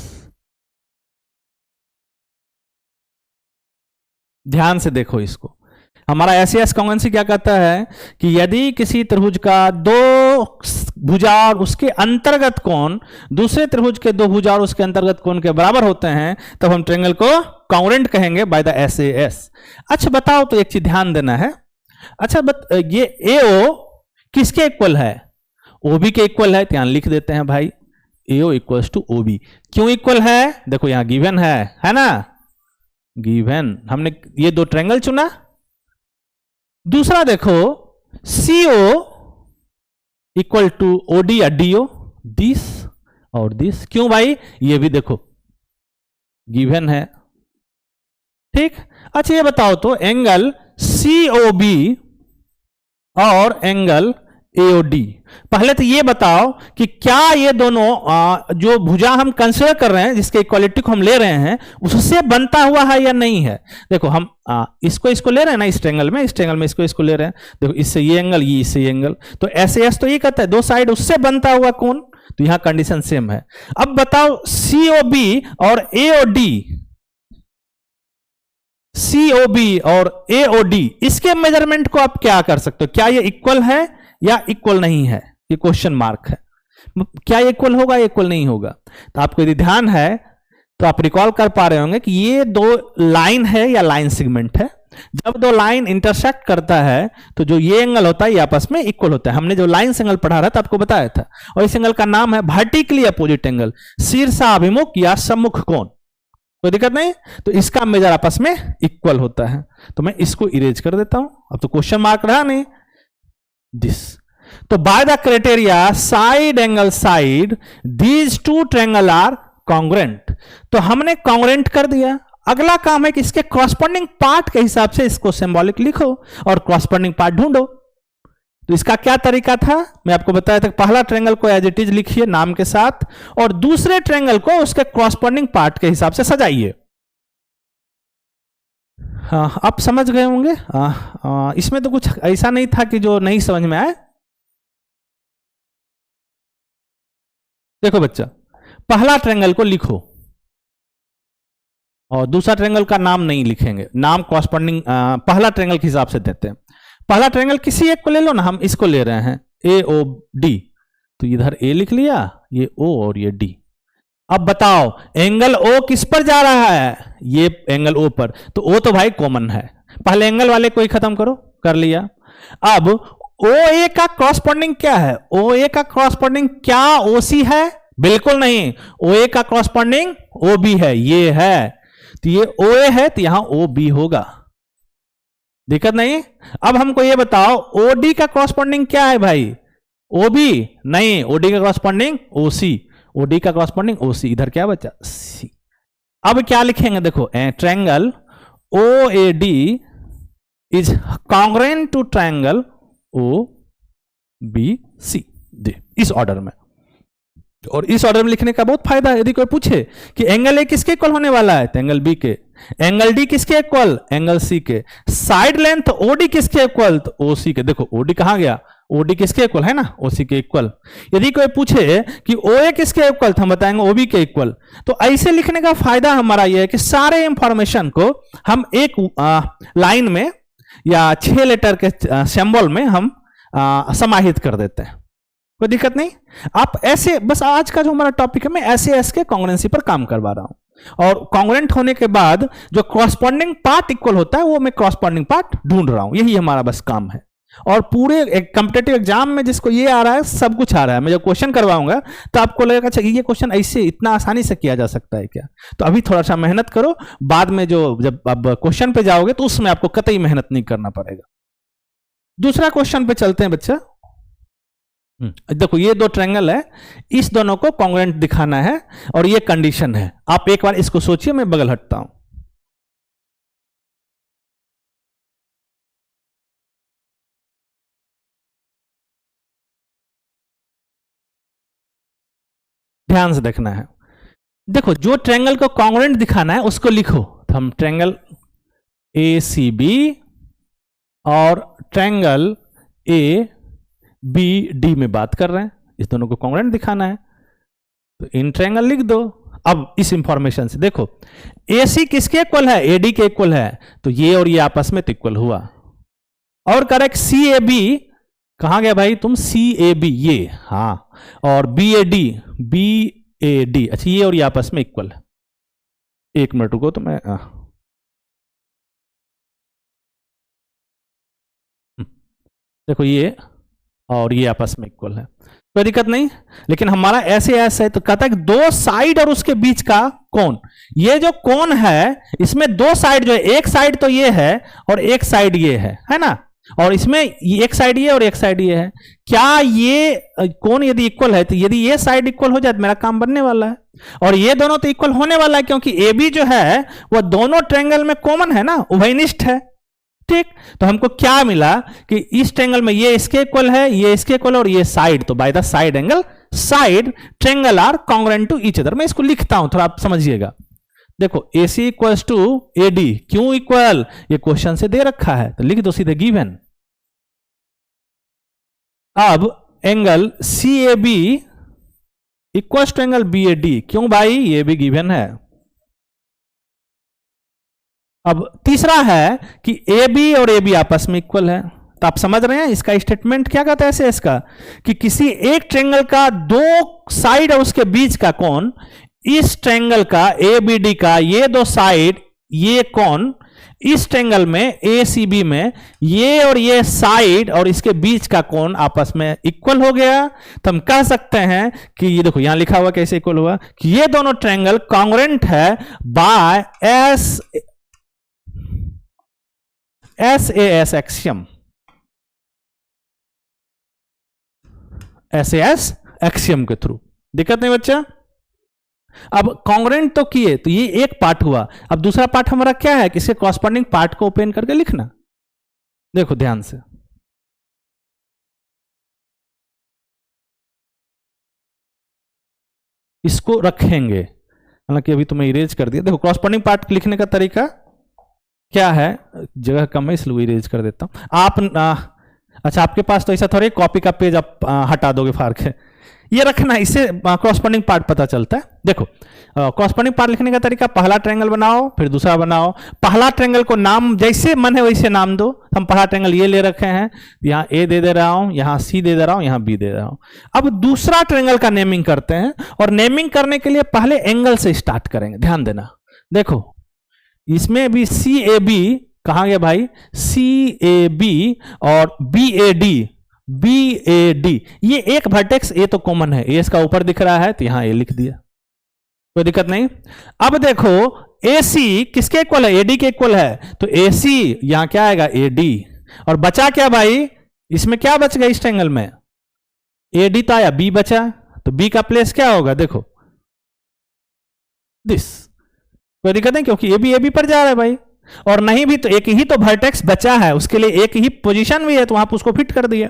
ध्यान से देखो इसको। हमारा एस कॉन्ग्रुएंसी क्या कहता है कि यदि किसी त्रिभुज का दो भुजा और उसके अंतर्गत कोण दूसरे त्रिभुज के दो भुजा और उसके अंतर्गत कोण के बराबर होते हैं तब हम ट्रायंगल को कॉन्ग्रुएंट कहेंगे बाय द एस। अच्छा बताओ, तो एक चीज ध्यान देना है। अच्छा ये एओ किसके इक्वल है? ओबी के इक्वल है। ध्यान लिख देते हैं भाई, एओ इक्वल्स टू ओबी। क्यों इक्वल है? देखो यहां गिवन है ना, गिवन। हमने ये दो ट्रायंगल चुना। दूसरा देखो सीओ इक्वल टू ओडी या डीओ, दिस और दिस। क्यों भाई? ये भी देखो गिवन है, ठीक। अच्छा ये बताओ तो एंगल सीओबी और एंगल एओडी, पहले तो ये बताओ कि क्या ये दोनों जो भुजा हम कंसीडर कर रहे हैं, जिसके इक्वालिटी को हम ले रहे हैं, उससे बनता हुआ है या नहीं है। देखो हम इसको ले रहे हैं ना, इस ट्रायंगल में इसको ले रहे हैं। देखो इससे ये एंगल, ये इससे ये एंगल, तो एस तो ये कहता है दो साइड उससे बनता हुआ कौन, तो यहां कंडीशन सेम है। अब बताओ सीओबी और एओडी, सीओबी और एओडी, इसके मेजरमेंट को आप क्या कर सकते हो? क्या ये इक्वल है या इक्वल नहीं है? ये क्वेश्चन मार्क है। क्या ये इक्वल होगा या इक्वल नहीं होगा? तो आपको यदि ध्यान है तो आप रिकॉल कर पा रहे होंगे कि ये दो लाइन है या लाइन सेगमेंट है। जब दो लाइन इंटरसेक्ट करता है तो जो ये एंगल होता है ये आपस में इक्वल होता है। हमने जो लाइन एंगल पढ़ा रहा था आपको बताया था, और इस एंगल का नाम है वर्टिकली अपोजिट एंगल, शीर्षाभिमुख या सम्मुख कोण। कोई दिक्कत नहीं, तो इसका मेजर आपस में इक्वल होता है। तो मैं इसको इरेज कर देता हूं, अब तो क्वेश्चन मार्क रहा नहीं, दिस। तो by the criteria side angle side these two triangle are congruent, तो हमने कॉन्ग्रुएंट कर दिया। अगला काम है कि इसके कॉरस्पॉन्डिंग पार्ट के हिसाब से इसको सिंबॉलिक लिखो और कॉरस्पॉन्डिंग पार्ट ढूंढो। तो इसका क्या तरीका था, मैं आपको बताया था। पहला ट्रायंगल को एज इट इज लिखिए नाम के साथ, और दूसरे ट्रायंगल को उसके कॉरस्पॉन्डिंग पार्ट के हिसाब से सजाइए। हाँ, आप समझ गए होंगे। इसमें तो कुछ ऐसा नहीं था कि जो नहीं समझ में आए। देखो बच्चा, पहला ट्रायंगल को लिखो और दूसरा ट्रायंगल का नाम नहीं लिखेंगे, नाम कॉरस्पॉन्डिंग पहला ट्रायंगल के हिसाब से देते हैं। पहला ट्रायंगल किसी एक को ले लो ना, हम इसको ले रहे हैं ए ओ डी, तो इधर ए लिख लिया, ये ओ और ये डी। अब बताओ एंगल ओ किस पर जा रहा है? ये एंगल ओ पर, तो ओ तो भाई कॉमन है। पहले एंगल वाले को ही खत्म करो, कर लिया। अब ओ ए का कॉरस्पॉन्डिंग क्या है? ओ ए का कॉरस्पॉन्डिंग क्या ओ सी है? बिल्कुल नहीं, ओ ए का कॉरस्पॉन्डिंग ओ बी है, ये है। तो ये ओ ए है तो यहां ओ बी होगा, दिक्कत नहीं। अब हमको ये बताओ ओडी का कॉरस्पॉन्डिंग क्या है भाई? ओबी नहीं, ओडी का कॉरस्पॉन्डिंग ओसी, ओडी का कॉरस्पॉन्डिंग ओसी, इधर क्या बचा? सी। अब क्या लिखेंगे? देखो triangle O A D is congruent to triangle O B C, इस ऑर्डर में। और इस ऑर्डर में लिखने का बहुत फायदा है। यदि कोई पूछे कि एंगल ए किसके इक्वल होने वाला है, तो एंगल बी के। एंगल डी किसके इक्वल? एंगल सी के। साइड लेंथ ओडी किसके इक्वल? तो ओसी के। देखो ओडी कहां गया? ओडी किसके इक्वल है ना, ओसी के इक्वल। यदि कोई पूछे कि ओए किसके इक्वल, तो हम बताएंगे ओबी के इक्वल। तो ऐसे लिखने का फायदा हमारा यह है कि सारे इंफॉर्मेशन को हम एक लाइन में या 6 लेटर के सिंबल में हम समाहित कर देते हैं। कोई दिक्कत नहीं। आप ऐसे, बस आज का जो हमारा टॉपिक है मैं ऐसे के कॉन्ग्रुएंसी पर काम करवा रहा हूं, और कॉन्ग्रुएंट होने के बाद जो कॉरस्पॉन्डिंग पार्ट इक्वल होता है वो मैं कॉरस्पॉन्डिंग पार्ट ढूंढ रहा हूं, यही हमारा बस काम है। और पूरे एक कॉम्पिटिटिव एग्जाम में जिसको ये आ रहा है, सब कुछ आ रहा है, मैं जब क्वेश्चन करवाऊंगा तो आपको लगेगा अच्छा ये क्वेश्चन ऐसे इतना आसानी से किया जा सकता है क्या। तो अभी थोड़ा सा मेहनत करो, बाद में जो जब अब क्वेश्चन पे जाओगे तो उसमें आपको कतई मेहनत नहीं करना पड़ेगा। दूसरा क्वेश्चन पे चलते हैं बच्चा। देखो ये दो ट्रायंगल है, इस दोनों को कॉन्ग्रुएंट दिखाना है और ये कंडीशन है। आप एक बार इसको सोचिए, मैं बगल हटता हूं। ध्यान से देखना है। देखो जो ट्रायंगल को कॉन्ग्रुएंट दिखाना है उसको लिखो। तो हम ट्रायंगल ए सी बी और ट्रायंगल ए बी डी में बात कर रहे हैं, इस दोनों को कॉन्ग्रुएंट दिखाना है। तो इन ट्रायंगल लिख दो। अब इस इंफॉर्मेशन से देखो AC किसके इक्वल है, AD के इक्वल है, तो ये और ये आपस में तो इक्वल हुआ। और करेक्ट CAB कहां गया भाई तुम, CAB ये, हाँ, और BAD, अच्छा ये और ये आपस में इक्वल है। एक मिनट रुको तो मैं देखो ये और ये आपस में इक्वल है, कोई दिक्कत नहीं। लेकिन हमारा ऐसे है तो कहता है कि दो साइड और उसके बीच का कोण, ये जो कोण है इसमें दो साइड जो है, एक साइड तो ये है और एक साइड ये है ना, और इसमें एक साइड ये और एक साइड ये है। क्या ये कोण यदि इक्वल है तो यदि ये साइड इक्वल हो जाए तो मेरा काम बनने वाला है, और ये दोनों तो इक्वल होने वाला है क्योंकि AB जो है वो दोनों ट्रायंगल में कॉमन है ना, उभयनिष्ठ है। ठीक, तो हमको क्या मिला कि इस ट्रायंगल में ये इसके इक्वल है, ये इसके इक्वल और ये साइड, तो by the side angle side triangle are congruent to each other. मैं इसको लिखता हूं, थोड़ा आप समझिएगा। देखो AC इक्वल्स टू AD, क्यों इक्वल, ये क्वेश्चन से दे रखा है तो लिख दो सीधे गिवन। अब angle CAB equals to angle BAD, क्यों भाई, ये भी गिवन है। अब तीसरा है कि AB और AB आपस में इक्वल है, तो आप समझ रहे हैं इसका स्टेटमेंट क्या कहता है ऐसे, इसका कि किसी एक ट्रायंगल का दो साइड और उसके बीच का कोण, इस ट्रायंगल का ABD का ये दो साइड ये कोण, इस ट्रायंगल में ACB में ये और ये साइड और इसके बीच का कोण आपस में इक्वल हो गया। तो हम कह सकते हैं कि ये देखो यहां लिखा हुआ कैसे इक्वल हुआ, कि ये दोनों ट्रायंगल कॉन्ग्रुएंट है by SAS axiom, SAS axiom के थ्रू। दिक्कत नहीं बच्चा। अब कॉन्ग्रुएंट तो किए, तो ये एक पार्ट हुआ। अब दूसरा पार्ट हमारा क्या है कि इसके कॉरस्पॉन्डिंग पार्ट को ओपन करके लिखना। देखो ध्यान से, इसको रखेंगे, हालांकि अभी तुम्हें इरेज कर दिया। देखो कॉरस्पॉन्डिंग पार्ट लिखने का तरीका क्या है, जगह कम है इसलिए इरेज कर देता हूं। आप अच्छा आपके पास तो ऐसा थोड़ी कॉपी का पेज आप हटा दोगे फाड़ के, ये रखना, इससे कॉरस्पॉन्डिंग पार्ट पता चलता है। देखो कॉरस्पॉन्डिंग पार्ट लिखने का तरीका, पहला ट्रायंगल बनाओ फिर दूसरा बनाओ। पहला ट्रायंगल को नाम जैसे मन है वैसे नाम दो। हम पहला ट्रायंगल ये ले रखे हैं, यहाँ A दे रहा हूं, यहाँ C दे रहा हूं, यहाँ B दे रहा हूं। अब दूसरा ट्रायंगल का नेमिंग करते हैं, और नेमिंग करने के लिए पहले एंगल से स्टार्ट करेंगे। ध्यान देना, देखो इसमें भी CAB कहां गया भाई, CAB और BAD, ये एक वर्टेक्स A तो कॉमन है, A इसका ऊपर दिख रहा है तो यहां A लिख दिया, कोई दिक्कत नहीं। अब देखो AC किसके इक्वल है, AD के इक्वल है, तो AC यहां क्या आएगा AD, और बचा क्या भाई, इसमें क्या बच गया इस ट्रायंगल में, AD तो आया, B बचा, तो B का प्लेस क्या होगा, देखो दिस, कोई दिक्कत नहीं क्योंकि AB पर जा रहा है भाई, और नहीं भी तो एक ही तो वर्टेक्स बचा है, उसके लिए एक ही पोजीशन भी है तो वहां पर उसको फिट कर दिया।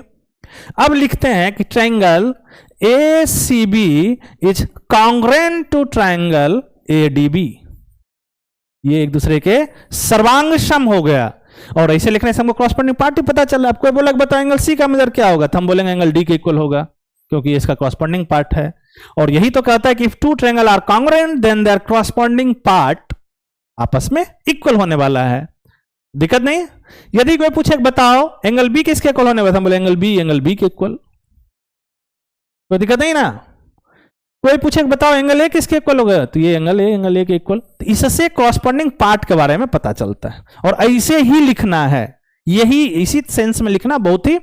अब लिखते हैं कि triangle ACB is congruent to triangle ADB, ये एक दूसरे के सर्वांगसम हो गया। और ऐसे लिखने से हमको कॉरस्पॉन्डिंग पार्ट ही पता चला। आपको बोला कि बताओ एंगल C का मेजर क्या होगा, तो हम बोलेंगे एंगल D के इक्वल होगा क्योंकि ये इसका कॉरस्पॉन्डिंग पार्ट है। और यही तो कहता है कि if two triangle are congruent then their corresponding part आपस में इक्वल होने वाला है। दिक्कत नहीं। यदि कोई पूछे बताओ एंगल B किसके इक्वल होने वाला, हम बोले एंगल B के इक्वल, कोई दिक्कत नहीं ना। कोई पूछे बताओ एंगल A किसके इक्वल होगा, तो ये एंगल A के इक्वल। तो इससे कॉरस्पॉन्डिंग पार्ट के बारे में पता चलता है, और ऐसे ही लिखना है, यही इसी सेंस में लिखना बहुत ही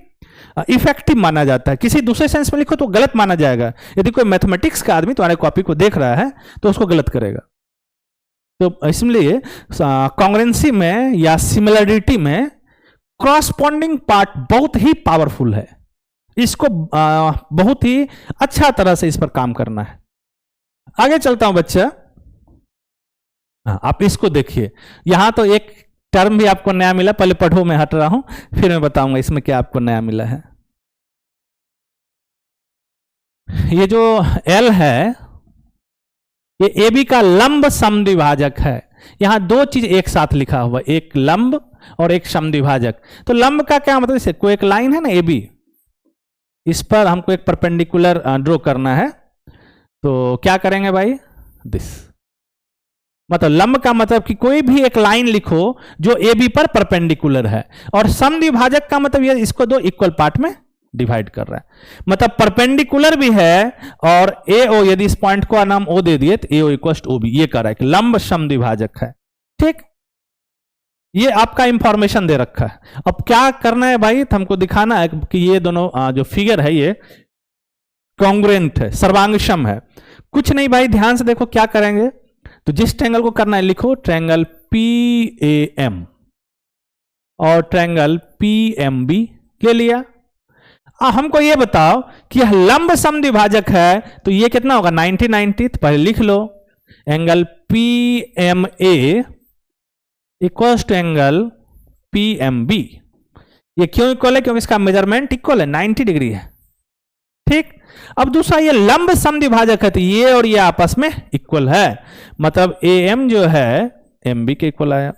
इफेक्टिव माना जाता है। किसी दूसरे सेंस में लिखो तो गलत माना जाएगा। यदि कोई मैथमेटिक्स का आदमी तुम्हारे कॉपी को देख रहा है तो उसको गलत करेगा। तो इसलिए कॉन्ग्रुएंसी में या सिमिलरिटी में कॉरस्पॉन्डिंग पार्ट बहुत ही पावरफुल है, इसको बहुत ही अच्छा तरह से इस पर काम करना है। आगे चलता हूं बच्चा, आप इसको देखिए, यहां तो एक टर्म भी आपको नया मिला, पहले पढ़ो, मैं हट रहा हूं फिर मैं बताऊंगा इसमें क्या आपको नया मिला है। ये जो L है ये AB का लंब समद्विभाजक है। यहां दो चीज एक साथ लिखा हुआ, एक लंब और एक समद्विभाजक। तो लंब का क्या मतलब, जैसे कोई एक लाइन है ना AB, इस पर हमको एक परपेंडिकुलर ड्रॉ करना है, तो क्या करेंगे भाई, दिस। मतलब लंब का मतलब कि कोई भी एक लाइन लिखो जो ए बी पर परपेंडिकुलर है, और समद्विभाजक का मतलब ये इसको दो इक्वल पार्ट में डिवाइड कर रहा है, मतलब परपेंडिकुलर भी है और ए ओ, यदि इस पॉइंट को नाम ओ दे दिए तो A O equal to O B, ये कर रहा है कि लंब समद्विभाजक है। ठीक, ये आपका इंफॉर्मेशन दे रखा है। अब क्या करना है भाई, तो हमको दिखाना है कि ये दोनों जो फिगर है ये कॉन्ग्रुएंट है, सर्वांगसम है। कुछ नहीं भाई, ध्यान से देखो क्या करेंगे। तो जिस ट्रायंगल को करना है लिखो ट्रायंगल PAM और ट्रायंगल PMB ले लिया। हमको ये बताओ कि यह लंब समद्विभाजक है तो ये कितना होगा, 90 90, तो पहले लिख लो angle PMA equals to angle PMB। ये क्यों इक्वल है, क्योंकि इसका मेजरमेंट इक्वल है, 90 डिग्री है। ठीक, अब दूसरा ये लंब समद्विभाजक है तो ये और ये आपस में इक्वल है, मतलब AM जो है MB के इक्वल आया।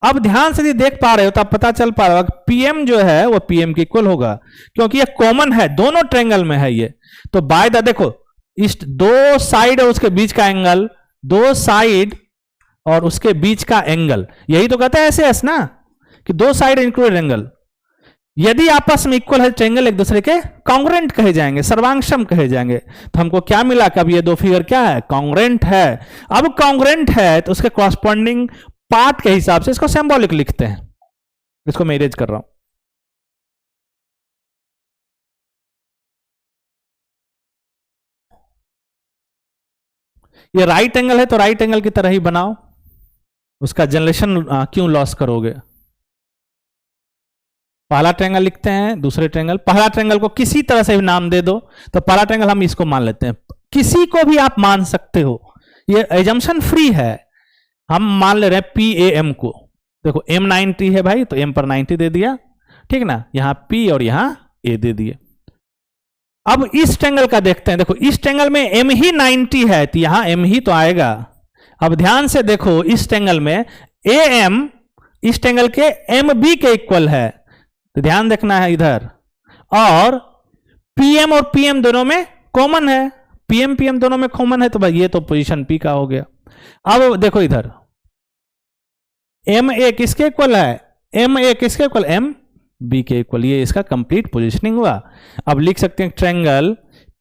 अब ध्यान से देख पा रहे हो तो आप पता चल पा रहा होगा PM जो है वो PM के इक्वल होगा, क्योंकि ये कॉमन है, दोनों ट्रायंगल में है ये। तो बाय द देखो इस दो साइड और उसके बीच का एंगल, दो साइड और उसके बीच का एंगल, यही तो कहते हैं ऐसे एस ना, कि दो साइड इंक्लूडेड एंगल यदि आपस में इक्वल है ट्रायंगल एक दूसरे के कॉन्ग्रुएंट कहे जाएंगे, सर्वांगसम कहे जाएंगे। तो हमको क्या मिला कि अब ये दो फिगर क्या है, कॉन्ग्रुएंट है। अब कॉन्ग्रुएंट है तो उसके कॉरस्पॉन्डिंग पार्ट के हिसाब से इसको सिंबॉलिक लिखते हैं। इसको मैं इरेज कर रहा हूं। ये राइट एंगल है तो राइट एंगल की तरह ही बनाओ, उसका जनरेशन क्यों लॉस करोगे। पहला ट्रायंगल लिखते हैं, दूसरे ट्रायंगल, पहला ट्रायंगल को किसी तरह से भी नाम दे दो, तो पहला ट्रायंगल हम इसको मान लेते हैं, किसी को भी आप मान सकते हो, ये एजम्पशन फ्री है। हम मान ले रहे हैं PAM को, देखो M 90 है भाई तो M पर 90 दे दिया, ठीक ना, यहां P और यहां A दे दिए। अब इस ट्रायंगल का देखते हैं, देखो इस ट्रायंगल में M ही 90 है तो यहां M ही तो आएगा। अब ध्यान से देखो इस ट्रायंगल में AM इस ट्रायंगल के MB के इक्वल है, तो ध्यान देखना है इधर, और PM और PM दोनों में कॉमन है, PM दोनों में कॉमन है, तो भाई ये तो पोजीशन P का हो गया। अब देखो इधर MA किसके इक्वल है, MA किसके इक्वल, MB के इक्वल, ये इसका कंप्लीट पोजीशनिंग हुआ। अब लिख सकते हैं triangle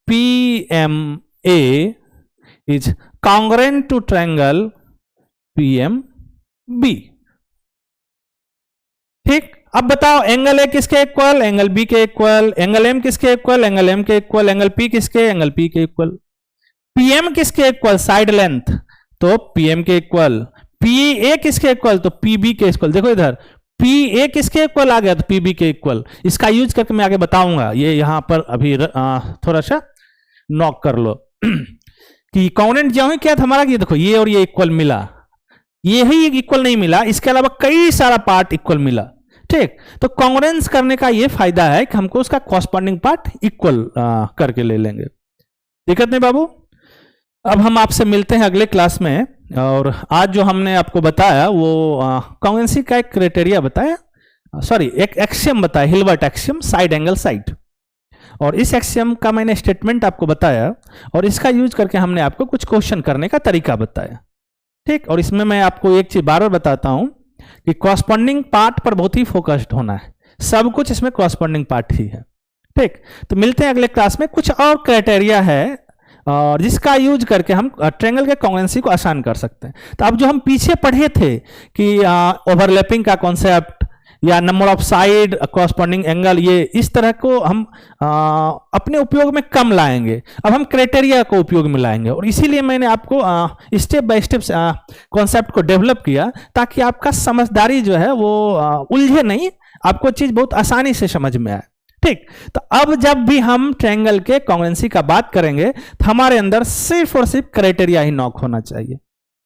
PMA is congruent to triangle PMB। ठीक, अब बताओ एंगल A किसके इक्वल, एंगल B के इक्वल, एंगल M किसके इक्वल, एंगल M के इक्वल, एंगल P किसके, एंगल P के इक्वल, PM किसके इक्वल, साइड लेंथ, तो PM के इक्वल, PA किसके इक्वल, तो PB के इक्वल। देखो इधर PA किसके इक्वल आ गया, तो PB के इक्वल। इसका यूज करके मैं आगे बताऊंगा, ये यहां पर अभी थोड़ा सा नॉक कर लो कि कॉन्ग्रुएंट जो है क्या था हमारा, ये देखो ये और ये इक्वल मिला, ये ही इक्वल नहीं मिला, इसके अलावा कई सारा पार्ट इक्वल मिला। ठीक, तो कॉन्ग्रुएंस करने का ये फायदा है कि हमको उसका कॉरस्पॉन्डिंग पार्ट इक्वल करके ले लेंगे, दिक्कत नहीं बाबू। अब हम आपसे मिलते हैं अगले क्लास में, और आज जो हमने आपको बताया वो कॉन्ग्रुएंसी का एक क्राइटेरिया बताया, सॉरी एक एक्सियम बताया, Hilbert axiom, side angle side, और इस एक्सियम का मैंने स्टेटमेंट आपको बताया और इसका यूज करके हमने आपको कुछ क्वेश्चन करने का तरीका बताया। ठीक, और इसमें मैं आपको एक चीज बार बार बताता हूं कि कॉरस्पॉन्डिंग पार्ट पर बहुत ही फोकस्ड होना है, सब कुछ इसमें कॉरस्पॉन्डिंग पार्ट ही है। ठीक, तो मिलते हैं अगले क्लास में। कुछ और क्राइटेरिया है और जिसका यूज करके हम ट्रायंगल के कॉन्ग्रुएंसी को आसान कर सकते हैं। तो अब जो हम पीछे पढ़े थे कि ओवरलैपिंग का कॉन्सेप्ट या number of side, corresponding angle, ये इस तरह को हम अपने उपयोग में कम लाएंगे, अब हम क्राइटेरिया को उपयोग में लाएंगे, और इसीलिए मैंने आपको स्टेप बाय स्टेप कॉन्सेप्ट को डेवलप किया ताकि आपका समझदारी जो है वो उलझे नहीं, आपको चीज बहुत आसानी से समझ में आए। ठीक, तो अब जब भी हम ट्रायंगल के कॉन्ग्रुएंसी का बात करेंगे तो हमारे अंदर सिर्फ और सिर्फ क्राइटेरिया ही नॉक होना चाहिए।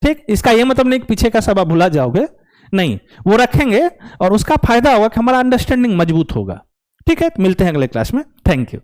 ठीक, इसका यह मतलब नहीं कि पीछे का सब आप भुला जाओगे, नहीं, वो रखेंगे और उसका फायदा होगा कि हमारा अंडरस्टैंडिंग मजबूत होगा। ठीक है, मिलते हैं अगले क्लास में, थैंक यू।